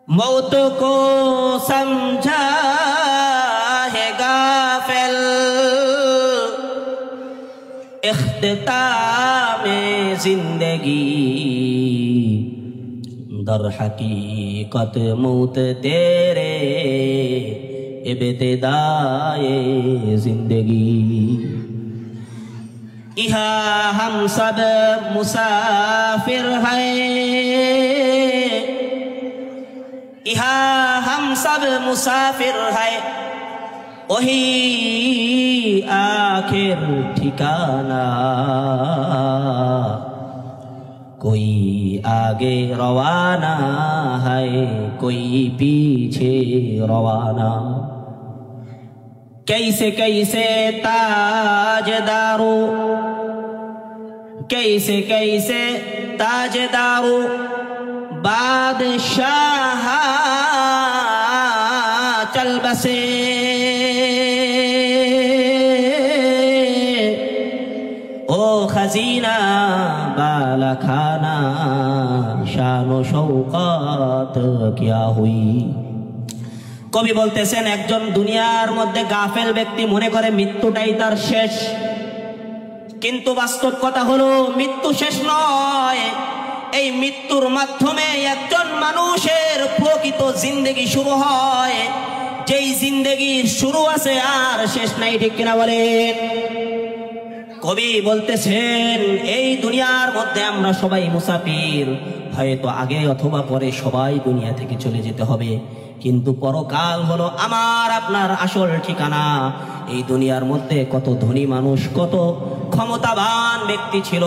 मौत को समझा है गाफिल, इख्तितामे जिंदगी दर हकीकत मौत तेरे इब्तिदाए जिंदगी। यहाँ हम सब मुसाफिर हैं, यहाँ हम सब मुसाफिर है, वही आखिर ठिकाना। कोई आगे रवाना है, कोई पीछे रवाना। कैसे कैसे ताजदारो, कैसे कैसे ताजदारो बादशाह चल बसे, ओ खजीना बाला खाना शान शौकत क्या हुई। কবি বলতেছেন, একজন দুনিয়ার মধ্যে গাফেল ব্যক্তি মনে করে মৃত্যুটাই তার শেষ, কিন্তু বাস্তব কথা হলো মৃত্যু শেষ নয়। এই মৃত্যুর মাধ্যমে একজন মানুষের প্রকৃত জিন্দেগি শুরু হয়, যেই জিন্দেগির শুরু আছে আর শেষ নাই। ঠিক কিনা বলেন? কবি বলতেছেন, এই দুনিয়ার মধ্যে আমরা সবাই মুসাফির, হয়তো আগে অথবা পরে সবাই দুনিয়া থেকে চলে যেতে হবে, কিন্তু পরকাল হলো আমার আপনার আসল ঠিকানা। এই দুনিয়ার মধ্যে কত ধনী মানুষ, কত ক্ষমতাবান ব্যক্তি ছিল,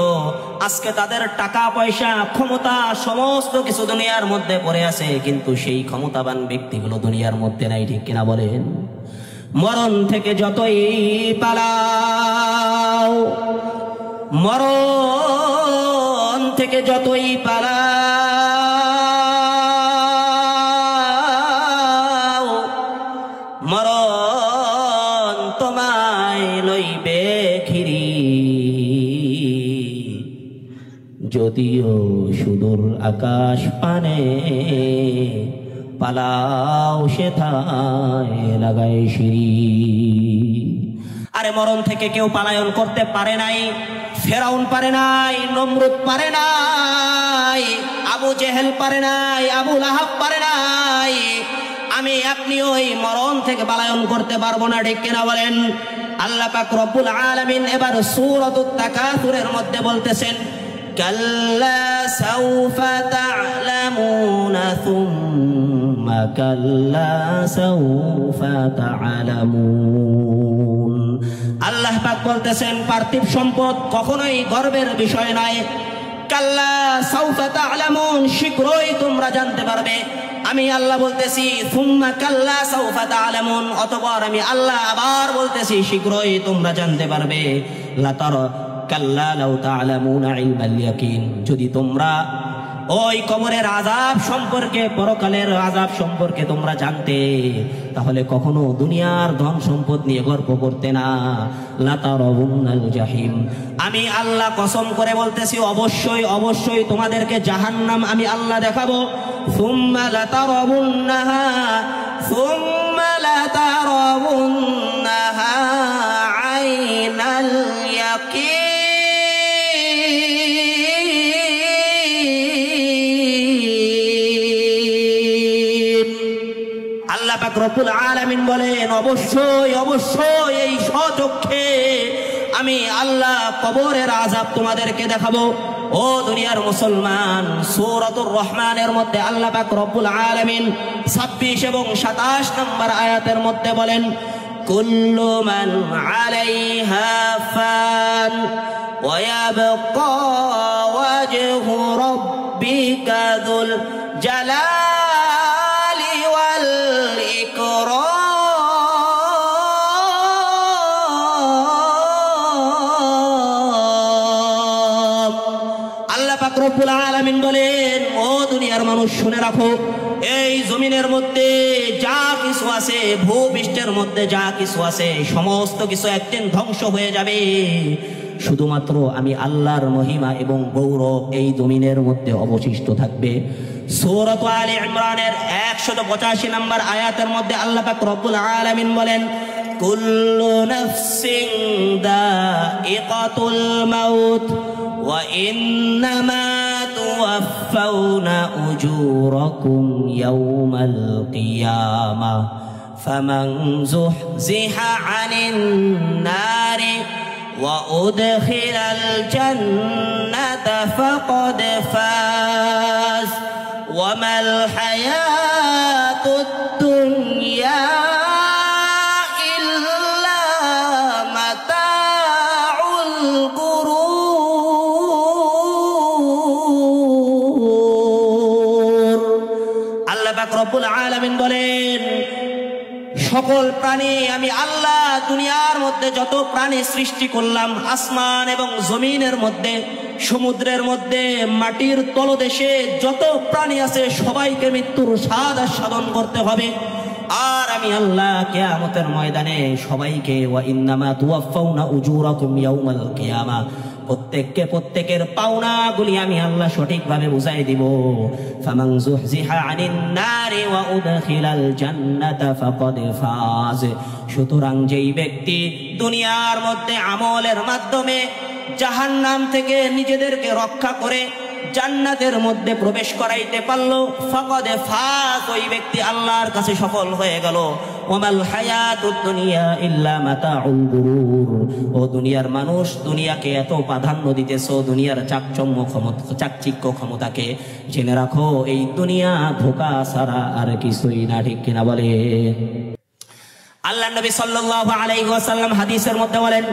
আজকে তাদের টাকা পয়সা, ক্ষমতা, সমস্ত কিছু দুনিয়ার মধ্যে পড়ে আছে, কিন্তু সেই ক্ষমতাবান ব্যক্তিগুলো দুনিয়ার মধ্যে নাই। ঠিক কিনা বলেন? মরণ থেকে যতই পালাও, মরণ থেকে যতই পালাও, মরণ তোমায় লইবে ঘিরি। যদিও সুদূর আকাশ পানে, পালাও সেথায় লাগাই সিঁড়ি। আরে মরণ থেকে কেউ পালায়ন করতে পারে নাই। ফেরাউন পারে নাই, নমরুদ পারে নাই, আবু আবু জেহেল পারে নাই, আবু লাহাব পারে নাই, আমি আপনি ওই মরণ থেকে পলায়ন করতে পারবো না, ঠিক কিনা বলেন? আল্লাহ পাক রব্বুল আলামিন এবার সূরাতুত তাকাসুরের মধ্যে বলতেছেন, কাল্লা সাউফা তা'লামুনা সুম্মা কাল্লা সাউফা তা'লামুন। আল্লাহ পাক বলতেছেন পার্থিব সম্পদ কখনোই গর্বের বিষয় নয়। কাল্লা সাউফা তা'লামুন, শীঘ্রই তোমরা জানতে পারবে। আমি আল্লাহ বলতেছি সুম্মা কাল্লা সাউফা তা'লামুন, অতঃপর আমি আল্লাহ আবার বলতেছি শীঘ্রই তোমরা জানতে পারবে। লাতারা কাল্লা লাউ তা'লামুনা ইলমাল ইয়াকিন, যদি তোমরা ওই কবরের আযাব সম্পর্কে, পরকালের আযাব সম্পর্কে তোমরা জানতে, তাহলে কখনো দুনিয়ার ধন সম্পদ নিয়ে গর্ব করতে না। লাতারাউনাল জাহিম, আমি আল্লাহ কসম করে বলতেছি অবশ্যই অবশ্যই তোমাদেরকে জাহান্নাম আমি আল্লাহ দেখাবো। সুম্মা লাতারাউন্নাহা সুম্মা লাতারাউন্নাহা আইনাল ইয়াকিন। আল্লাহ পাক রব্বুল আলামিন বলেন অবশ্যই অবশ্যই এই স্বচক্ষে আমি আল্লাহ কবরের আযাব তোমাদেরকে দেখাবো। ও দুনিয়ার মুসলমান, সূরাতুর রহমানের মধ্যে আল্লাহ পাক রব্বুল আলামিন 26 এবং 27 নম্বর আয়াতের মধ্যে বলেন, কুল্লু মান আলাইহা ফান ওয়া ইয়াবকা ওয়াজহু রাব্বিকা যুল জালালি ওয়াল ইকরাম। আল্লাহ পাক রব্বুল আলামিন বলেন, ও দুনিয়ার মানুষ শুনে রাখো, এই জমিনের মধ্যে যা কিছু আছে, ভূপৃষ্ঠের মধ্যে যা কিছু আছে, সমস্ত কিছু একদিন ধ্বংস হয়ে যাবে। শুধুমাত্র আমি আল্লাহর মহিমা এবং গৌরব এই জমিনের মধ্যে অবশিষ্ট থাকবে। সূরা আলে ইমরানের 185 নম্বর আয়াতের মধ্যে আল্লাহ পাক রব্বুল আলামিন বলেন, কুল্লু নাফসিন দাইকাতুল মাউত ওয়া ইন্নামা তুওয়াফাউনা উজুরাকুম ইয়াওমাল কিয়ামাহ ফামান যুহজিহা আনিন নারি ওয়া উদখিলাল জান্নাতা ফাকাদ ফাজ ওয়া মাল হায়াতুদ দুনিয়া ইল্লা মাতাউল গুরুর। আল্লাহ পাক রব্বুল আলামিন বলেন, সকল প্রাণী আমি আল্লাহ দুনিয়ার মধ্যে যত প্রাণী সৃষ্টি করলাম, আসমান এবং জমিনের মধ্যে, সমুদ্রের মধ্যে, মাটির তলদেশে যত প্রাণী আছে সবাইকে মৃত্যুর স্বাদ আস্বাদন করতে হবে। আর আমি আল্লাহ কিয়ামতের ময়দানে সবাইকে ওয়া ইন্নামা তুওয়াফাউনা উজুরাকুম ইয়াউমাল কিয়ামা, প্রত্যেককে প্রত্যেকের পাওনাগুলি আমি আল্লাহ সঠিকভাবে বুঝাই দিব। ফামান যুহজিহা আনিন নারি ওয়া উদখিলাল জান্নাতা ফাকাদ ফাজ, সুতরাং যেই ব্যক্তি দুনিয়ার মধ্যে আমলের মাধ্যমে জাহান্নাম থেকে নিজেদেরকে রক্ষা করে জান্নাতের মধ্যে প্রবেশ করাইতে পারলো, ফাকাদ ফাজ, ওই ব্যক্তি আল্লাহর কাছে সফল হয়ে গেল। ওয়ামাল হায়াতুদ দুনিয়া ইল্লা মাতাউল গুরুর, ও দুনিয়ার মানুষ, দুনিয়াকে এত প্রাধান্য দিতেছো, দুনিয়ার চাকচিক্য ক্ষমতাকে, জেনে রাখো এই দুনিয়া ধোঁকা ছাড়া আর কিছুই না, ঠিক কিনা বলে? আল্লাহ নবী সাল্লাল্লাহু আলাইহি ওয়াসাল্লাম হাদিসের মধ্যে বলেন,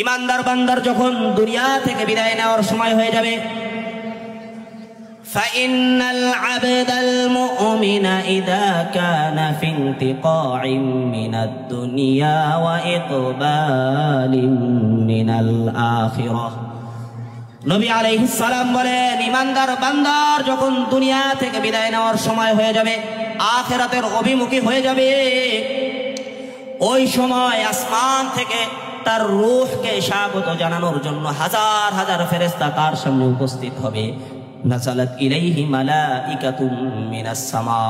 ইমানদার বান্দার যখন দুনিয়া থেকে বিদায় নেওয়ার সময় হয়ে যাবে, فإن العبد المؤمن إذا كان في انتقاع من الدنيا وإقبال من الآخرة। নবী আলাইহিস সালাম বলেন, ইমানদার বান্দার যখন দুনিয়া থেকে বিদায় নেওয়ার সময় হয়ে যাবে, আখিরাতের অভিমুখী হয়ে যাবে, ওই সময় আসমান থেকে তার রূহকে স্বাগত জানানোর জন্য হাজার হাজার ফেরেশতা তার সামনে উপস্থিত হবে। নাযালাত ইলাইহি মালাইকাতুম মিনাস সামা,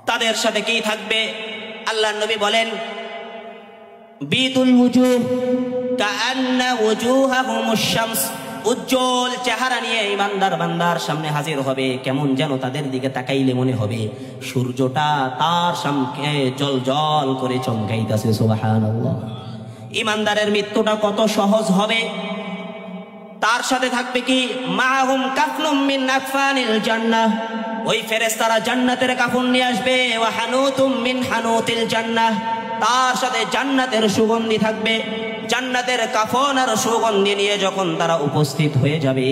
তাদের সাথে কি থাকবে? আল্লাহর নবী বলেন, বিদুল ওয়ুজুহ কাআন্না ওয়ুজুহাহুমুশ শামস উজ্জ্বল চেহারা নিয়ে ইমানদার বান্দার সামনে হাজির হবে। কেমন যেন তাদের দিকে তাকাইলে মনে হবে সূর্যটা তার সামনে জল জল করে চমকাইতেছে। সুবহানাল্লাহ। ইমানদারের মৃত্যুটা কত সহজ হবে। তার সাথে থাকবে কি, মাহুম কাফনুম মিন আকফানিল জান্নাহ, ওই ফেরেশতারা জান্নাতের কাফন নিয়ে আসবে। ওয়া হানুতুম মিন হানুতিল জান্নাহ, তার সাথে জান্নাতের সুগন্ধি থাকবে। জান্নাতের কাফন আর সুগন্ধি নিয়ে যখন তারা উপস্থিত হয়ে যাবে,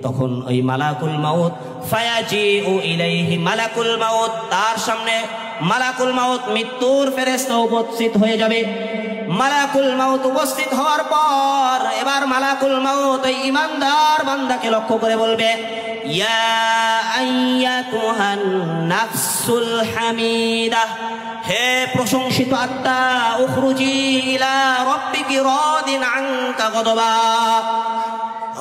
তখন ওই মালাকুল মাউত ফায়াজিউ ইলাইহি মালাকুল মাউত, তার সামনে মালাকুল মাউত মৃত্যুর ফেরেশতা উপস্থিত হয়ে যাবে। মালাকুল মাউত উপস্থিত হওয়ার পর এবার মালাকুল মাউত ওই ইমানদার বান্দাকে লক্ষ্য করে বলবে, ইয়া আইয়াতুহান নাফসুল হামিদাহ, হে প্রশংসিত আত্মা, উখরুজি ইলা রাব্বিকি রাদিন আনকা গদবা,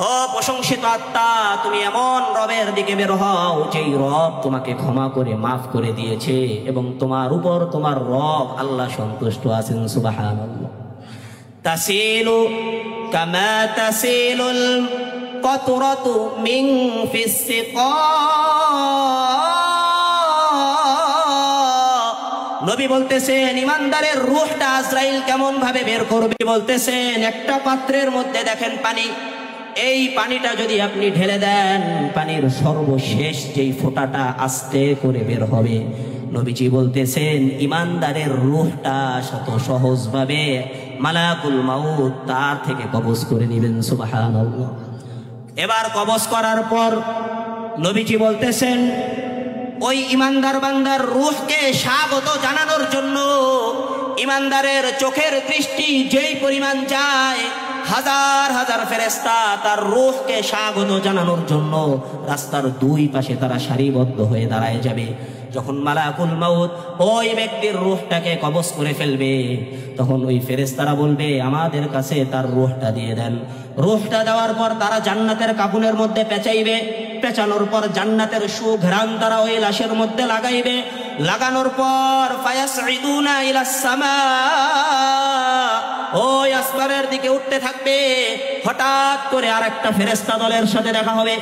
ও প্রশংসিত আত্মা, তুমি এমন রবের দিকে বের হও যেই রব তোমাকে ক্ষমা করে মাফ করে দিয়েছে এবং তোমার উপর তোমার রব আল্লাহ সন্তুষ্ট আছেন। সুবহানাল্লাহ। তাসিলু কামা তাসিলুল কতরাতু মিন ফিস সিকা, নবী বলতেছেন ইমানদারের রূহটা আজরাইল কেমন ভাবে বের করবে। বলতেছেন একটা পাত্রের মধ্যে দেখেন পানি, এই পানিটা যদি আপনি ঢেলে দেন, পানির সর্বশেষ যেই ফোঁটাটা আস্তে করে বের হবে। নবীজি বলতেছেন ইমানদারের রূহটা শত সহজভাবে মালাকুল মাউত তার থেকে কবজ করে নেবেন। সুবহানাল্লাহ। এবার কবজ করার পর নবীজি বলতেছেন ওই ইমানদার বান্দার রূহকে স্বাগত জানানোর জন্য ইমানদারের চোখের দৃষ্টি যেই পরিমাণ যায়, হাজার হাজার ফেরেশতা তার রূহকে স্বাগত জানানোর জন্য রাস্তার দুই পাশে তারা সারিবদ্ধ হয়ে দাঁড়ায় যাবে। যখন মালাকুল মাউত ওই ব্যক্তির রূহটাকে কবজ করে ফেলবে, তখন ওই ফেরেশতারা বলবে আমাদের কাছে তার রূহটা দিয়ে দেন। রূহটা দেওয়ার পর তারা জান্নাতের কাফনের মধ্যে পেঁচাইবে। পেঁচানোর পর জান্নাতের সুঘ্রাণ তারা ওই লাশের মধ্যে লাগাইবে। লাগানোর পর ফায়াসঈদুনা ইলাস সামা, ওই আসমানের দিকে উঠতে থাকবে। হঠাৎ করে আরেকটা ফেরেশতা দলের সাথে দেখা হবে।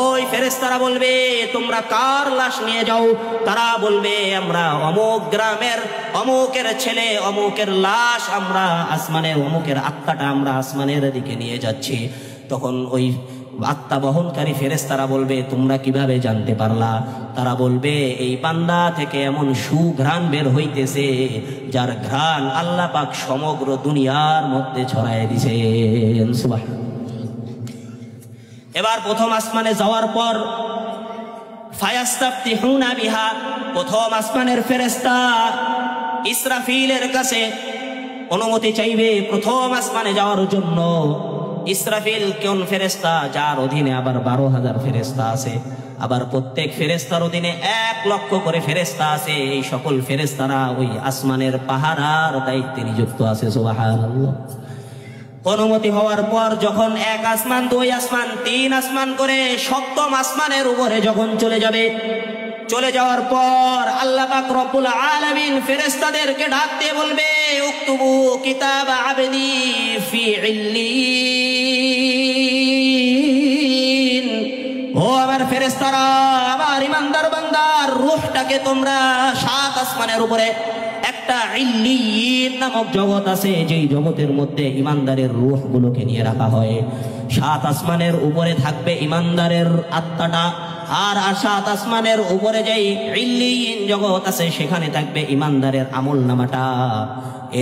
ওই ফেরেশতারা বলবে তোমরা কার লাশ নিয়ে যাও? তারা বলবে আমরা অমুক গ্রামের অমুকের ছেলে অমুকের লাশ, আমরা আসমানের অমুকের আত্মাটা আমরা আসমানের দিকে নিয়ে যাচ্ছি। তখন ওই আত্মা বহনকারী ফেরেশতারা বলবে তোমরা কিভাবে জানতে পারলা? তারা বলবে এই বান্দা থেকে এমন সুঘ্রাণ বের হইতেছে যার ঘ্রাণ আল্লাহ পাক সমগ্র দুনিয়ার মধ্যে ছড়ায় দিয়েছেন। সুবহানাল্লাহ। এবার প্রথম আসমানে যাওয়ার পর ফায়াস্তাফতিহুনা বিহা, প্রথম আসমানের ফেরেশতা ইসরাফিলের কাছে অনুমতি চাইবে প্রথম আসমানে যাওয়ার জন্য। ইসরাফিল কোন ফেরেশতা? যার অধীনে আবার 12,000 ফেরেশতা আছে, আবার প্রত্যেক ফেরেশতার অধীনে 1 লক্ষ করে ফেরেশতা আছে। এই সকল ফেরেশতারা ওই আসমানের পাহারার দায়িত্বে নিযুক্ত আছে। সুবহানাল্লাহ। অনুমতি হওয়ার পর যখন 1 আসমান 2 আসমান 3 আসমান করে সপ্তম আসমানের উপরে যখন চলে যাবে, চলে যাওয়ার পর আল্লাহ পাক রব্বুল আলামিন ফেরেশতাদেরকে ডাক দিয়ে বলবে উকতুবু কিতাব আবদি ফি ইল্লিন, ও আমার ফেরেশতারা, আমার ইমানদার বান্দার রূহটাকে তোমরা 7 আসমানের উপরে একটা ইল্লিয়িন নামক জগৎ আছে, যেই জগতের মধ্যে ইমানদারের রূহগুলোকে নিয়ে রাখা হয়। 7 আসমানের উপরে থাকবে ইমানদারের আত্মাটা, আর 7 আসমানের উপরে যেই ইল্লিয়িন জগৎ আছে সেখানে থাকবে ইমানদারের আমলনামাটা।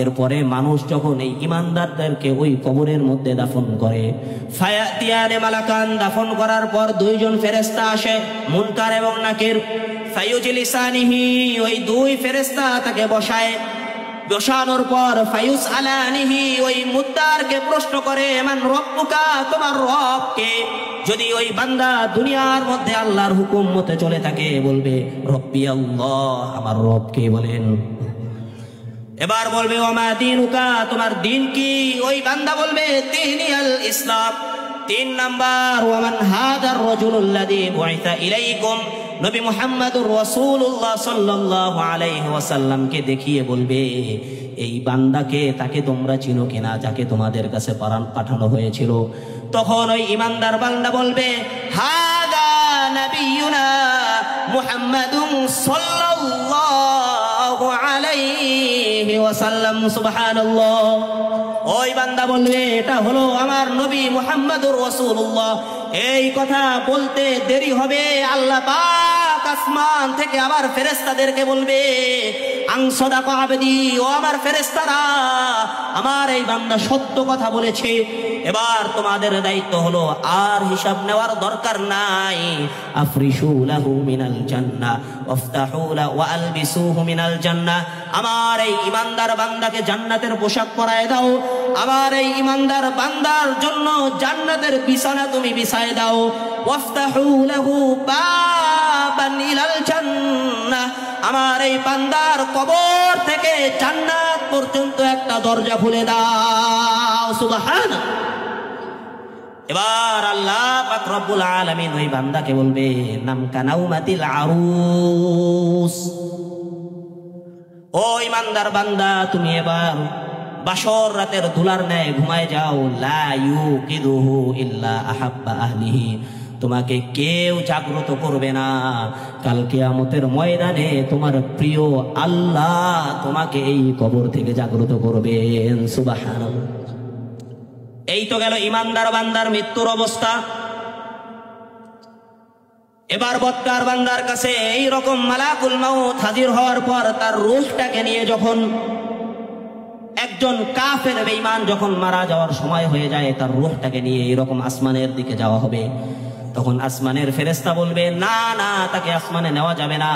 এরপরে মানুষ যখন এই ইমানদারদেরকে ওই কবরের মধ্যে দাফন করে, ফায়াতিয়ানে মালাকান, দাফন করার পর 2 জন ফেরেশতা আসে, মুনকার এবং নাকির। ফায়ুজলিসানিহি, ওই 2 ফেরেশতা তাকে বসায়। বসানোর পর ফায়ুস আলানিহি, ওই মুদ্দারকে প্রশ্ন করে মান রব্বুকা, তোমার রব কে? যদি ওই বান্দা দুনিয়ার মধ্যে আল্লাহর হুকুম মতে চলে থাকে বলবে রব্বি আল্লাহ, আমার রব কে বলেন। এবার বলবে ওমা দীনুকা, তোমার দিন কি? ওই বান্দা বলবে দীনিয়াল ইসলাম। 3 নাম্বার ওয়ামান হাদার রাজুলুল্লাযী বুইসা ইলাইকুম, নবী মুহাম্মদুর রাসূলুল্লাহ সাল্লাল্লাহু আলাইহি ওয়াসাল্লামকে দেখিয়ে বলবে এই বান্দাকে, তাকে তোমরা চিনো কিনা যাকে তোমাদের কাছে পাঠানো হয়েছিল? তখন ওই ইমানদার বান্দা বলবে হাদা নবিয়ুনা মুহাম্মাদুন সাল্লাল্লাহু আলাইহি ওয়াসাল্লাম সুবহানাল্লাহ। ওই বান্দা বলবে এটা হলো আমার নবী মুহাম্মাদুর রাসূলুল্লাহ। এই কথা বলতে দেরি হবে, আল্লাহ পাক আসমান থেকে আবার ফেরেশতাদেরকে বলবে আন সাদাকা আবদি, ও আমার ফেরেশতারা আমার এই বান্দা সত্য কথা বলেছে। এবার তোমাদের দায়িত্ব হলো আর হিসাব নেওয়ার দরকার নাই। আফরিশু লাহু মিনাল জান্নাহ ওয়াফতাহু লাহু ওয়া আলবিসুহু মিনাল জান্নাহ, আমার এই ইমানদার বান্দাকে জান্নাতের পোশাক পরায় দাও, আমার এই ইমানদার বান্দার জন্য জান্নাতের বিছানা তুমি বিছায় দাও। ওয়াফতাহু লাহু বাবান ইলাল জান্নাহ, আমার এই বান্দার কবর থেকে জান্নাত পর্যন্ত একটা দরজা খুলে দাও। সুবহানাল্লাহ। এবার আল্লাহ পাক রব্বুল আলামিন ওই বান্দাকে বলবে নাম কানাউমাতিল আরুস, ও ইমানদার বান্দা তুমি এবার বাসর রাতের দুলার ন্যায় ঘুমায় যাও। লা ইউকিদুহু ইল্লা আহাব্বা আহলিহি, তোমাকে কেউ জাগ্রত করবে না। কাল কিয়ামতের ময়দানে তোমার প্রিয় আল্লাহ তোমাকে এই কবর থেকে জাগ্রত করবেন। সুবহানাল্লাহ। এই তো গেল ইমানদার বান্দার মৃত্যুর অবস্থা। এবার বদকার বান্দার কাছে এই রকম মালাকুল মাউত হাজির হওয়ার পর তার রূহটাকে নিয়ে যখন একজন কাফের বেঈমান যখন মারা যাওয়ার সময় হয়ে যায়, তার রূহটাকে নিয়ে এইরকম আসমানের দিকে যাওয়া হবে। তখন আসমানের ফেরেশতা বলবে না না, তাকে আসমানে নেওয়া যাবে না।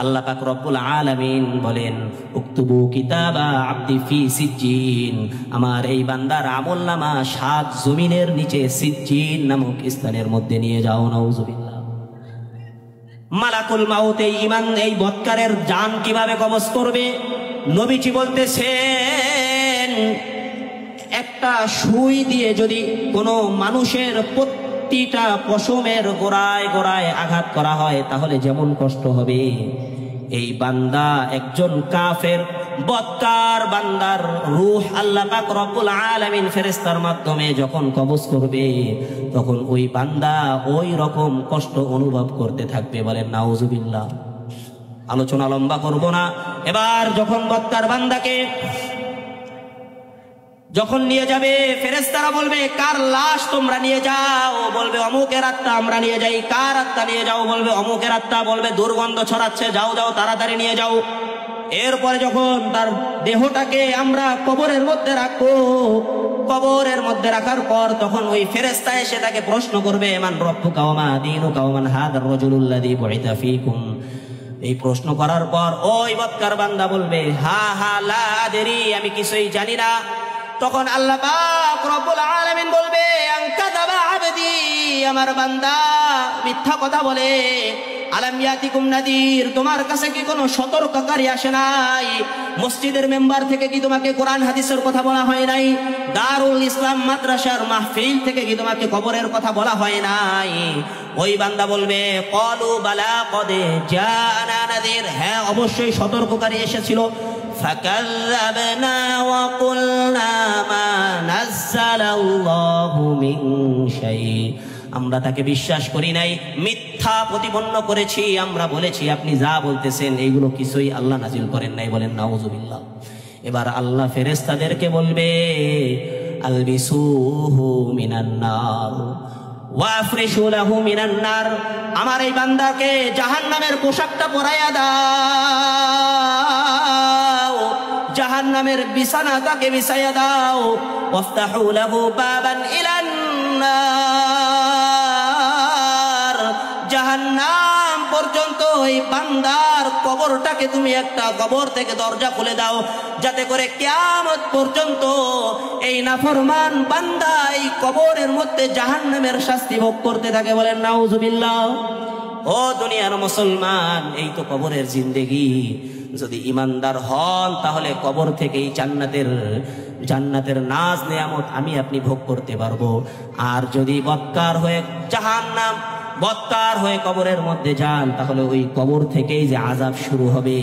আল্লাহ পাক রব্বুল আলামিন বলেন উকতুবু কিতাবা আবদি ফি সিজ্জিন, আমার এই বান্দার আমলনামা 7 জমিনের নিচে সিজ্জিন নামক স্থানের মধ্যে নিয়ে যাও। নাউজুবিল্লাহ। মালাকুল মাউত এই ইমান এই বদকারের জান কিভাবে কবজ করবে? নবীজি বলতেছেন একটা সুই দিয়ে যদি কোনো মানুষের প্রতিটা পশমের গোড়ায় গোড়ায় আঘাত করা হয় তাহলে যেমন কষ্ট হবে, এই বান্দা একজন কাফের বদকার বান্দার রূহ আল্লাহ পাক রব্বুল আলামিন ফেরেশতার মাধ্যমে যখন কবজ করবে তখন ওই বান্দা ওই রকম কষ্ট অনুভব করতে থাকবে। বলেন নাউজুবিল্লাহ। আলোচনা লম্বা করব না। এবার যখন বদকার বান্দাকে যখন নিয়ে যাবে ফেরেশতারা বলবে কার লাশ তোমরা নিয়ে যাও? বলবে অমুকের আত্মা আমরা নিয়ে যাই। কার আত্মা নিয়ে যাও? বলবে অমুকের আত্মা। বলবে দুর্গন্ধ ছড়াচ্ছে, যাও যাও তাড়াতাড়ি নিয়ে যাও। এরপরে যখন তার দেহটাকে আমরা কবরের মধ্যে রাখবো, কবরের মধ্যে রাখার পর তখন ওই ফেরেশতা এসে তাকে প্রশ্ন করবে মান রব্বুকা ওয়া মা দীনুকা ওয়া মান হাদার রাজুলুল্লাযী বুইতা ফীকুম। এই প্রশ্ন করার পর ওই বদকার বান্দা বলবে হা হা লা আদরি, আমি কিছুই জানি না। তখন আল্লাহ পাক রব্বুল আলামিন বলবে আন কাযাবা আবদি, আমার বান্দা মিথ্যা কথা বলে। আলাম ইয়াতিকুম নাদির, তোমার কাছে কি কোনো সতর্ককারী আসে নাই? মসজিদের মেম্বার থেকে কি তোমাকে কোরআন হাদিসের কথা বলা হয় নাই? দারুল ইসলাম মাদ্রাসার মাহফিল থেকে কি তোমাকে কবরের কথা বলা হয় নাই? ওই বান্দা বলবে ক্বালু বালা কদ জানা নাদির, হ্যাঁ অবশ্যই সতর্ককারী এসেছিল। ফাকাযাবনা ওয়া কুলনা মা নাযালাল্লাহু মিন শাই, আমরা তাকে বিশ্বাস করি নাই, মিথ্যা প্রতিপন্ন করেছি। আমরা বলেছি আপনি যা বলতেছেন এইগুলো কিছুই আল্লাহ নাজিল করেন নাই। বলেন নাউজুবিল্লাহ। এবার আল্লাহ ফেরেশতাদেরকে বলবে আলবিসুহু মিনান নার ওয়া আফরিশু লাহু মিনান নার, আমার এই বান্দাকে জাহান্নামের পোশাকটা পরাইয়া দাও, জাহান্নামের বিছানা তাকে বিছাইয়া দাও। ওয়াফতাহু লাহু বাবান ইলান নার, জাহান্নাম পর্যন্ত এই বান্দার কবরটাকে তুমি একটা কবর থেকে দরজা খুলে দাও, যাতে করে কিয়ামত পর্যন্ত এই নাফরমান বান্দা এই কবরের মধ্যে জাহান্নামের শাস্তি ভোগ করতে থাকে। বলেন নাউজুবিল্লাহ। ও দুনিয়ার মুসলমান, এই তো কবরের জিন্দেগি। যদি ইমানদার হন তাহলে কবর থেকেই জান্নাতের নাজ নেয়ামত আমি আপনি ভোগ করতে পারবো। আর যদি বদকার হয়ে জাহান্নাম বদকার হয়ে কবরের মধ্যে যান তাহলে ওই কবর থেকেই যে আযাব শুরু হবে,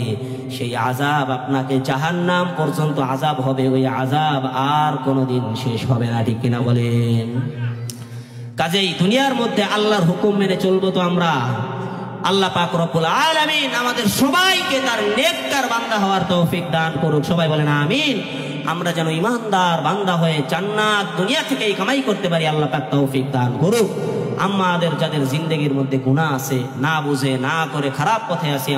সেই আযাব আপনাকে জাহান্নাম পর্যন্ত আযাব হবে। ওই আযাব আর কোনোদিন শেষ হবে না। ঠিক কিনা বলেন? কাজেই দুনিয়ার মধ্যে আল্লাহর হুকুম মেনে চলবো তো আমরা। আল্লাহ পাক রব্বুল আলামিন আমাদের সবাইকে তার নেককার বান্দা হওয়ার তৌফিক দান করুক। সবাই বলেন আমিন। আমরা যেন ইমানদার বান্দা হয়ে জান্নাত দুনিয়া থেকেই কামাই করতে পারি, আল্লাহ পাক তৌফিক দান করুক। আমাদের যাদের জিন্দেগির মধ্যে গুনাহ আছে, না বুঝে না করে খারাপ পথে আছি,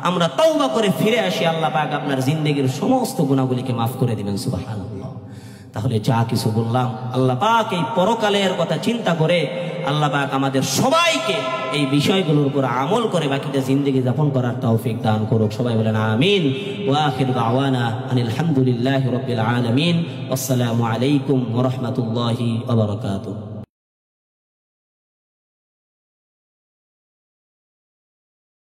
আমরা তওবা করে ফিরে আসি, আল্লাহ পাক আপনার জিন্দেগির সমস্ত গুনাহগুলিকে মাফ করে দিবেন। সুবহানাল্লাহ। তাহলে যা কিছু বললাম, আল্লাহ পাক এই পরকালের কথা চিন্তা করে আল্লাহ পাক আমাদের সবাইকে এই বিষয়গুলোর উপর আমল করে বাকিটা জিন্দেগি যাপন করার তৌফিক দান করুক। সবাই বলেন আমিন। ওয়া আখিরু দাওয়ানা আনিল হামদুলিল্লাহি রাব্বিল আলামিন। আসসালামু আলাইকুম ওয়া রাহমাতুল্লাহি ওয়া বারাকাতুহু।